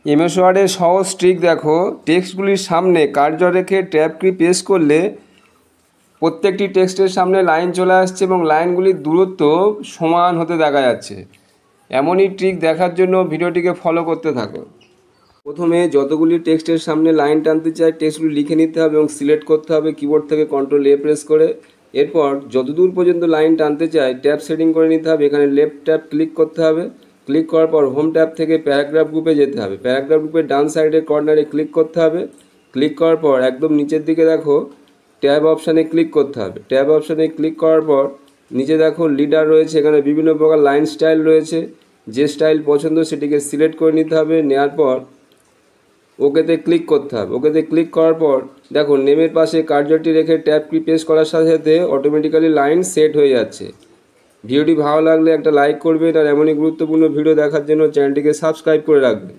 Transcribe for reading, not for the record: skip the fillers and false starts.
MS ওয়ার্ডের সহজ trick দেখো। টেক্সটগুলির সামনে কার্সর রেখে ট্যাব কি প্রেস করলে প্রত্যেকটি টেক্সটের সামনে লাইন চলে আসছে এবং লাইনগুলির দূরত্ব সমান হতে দেখা যাচ্ছে। এমনই ট্রিক দেখার জন্য ভিডিওটিকে ফলো করতে থাকো। প্রথমে যতগুলি টেক্সটের সামনে লাইন টানতে চাই টেক্সটগুলি লিখে নিতে হবে এবং সিলেক্ট করতে হবে কিবোর্ড থেকে কন্ট্রোল এ প্রেস করে। এরপর যতদূর পর্যন্ত লাইন টানতে চাই ট্যাব সেটিং করে নিতে হবে। এখানে লেফট ট্যাব ক্লিক করতে হবে। ক্লিক করার পর হোম ট্যাব থেকে প্যারাগ্রাফ গ্রুপে যেতে হবে। প্যারাগ্রাফ গ্রুপের ডান সাইডের কর্নারে ক্লিক করতে হবে। ক্লিক করার পর একদম নিচের দিকে দেখো ট্যাব অপশানে ক্লিক করতে হবে। ট্যাব অপশানে ক্লিক করার পর নিচে দেখো লিডার রয়েছে, এখানে বিভিন্ন প্রকার লাইন স্টাইল রয়েছে। যে স্টাইল পছন্দ সেটিকে সিলেক্ট করে নিতে হবে। নেওয়ার পর ওকেতে ক্লিক করতে হবে। ওকেতে ক্লিক করার পর দেখো নেমের পাশে কার্সরটি রেখে ট্যাব কি প্রেস করার সাথে সাথে অটোমেটিক্যালি লাইন সেট হয়ে যাচ্ছে। ভিডিওটি ভালো লাগলে একটা লাইক করবেন আর এমনই গুরুত্বপূর্ণ ভিডিও দেখার জন্য চ্যানেলটিকে সাবস্ক্রাইব করে রাখবেন।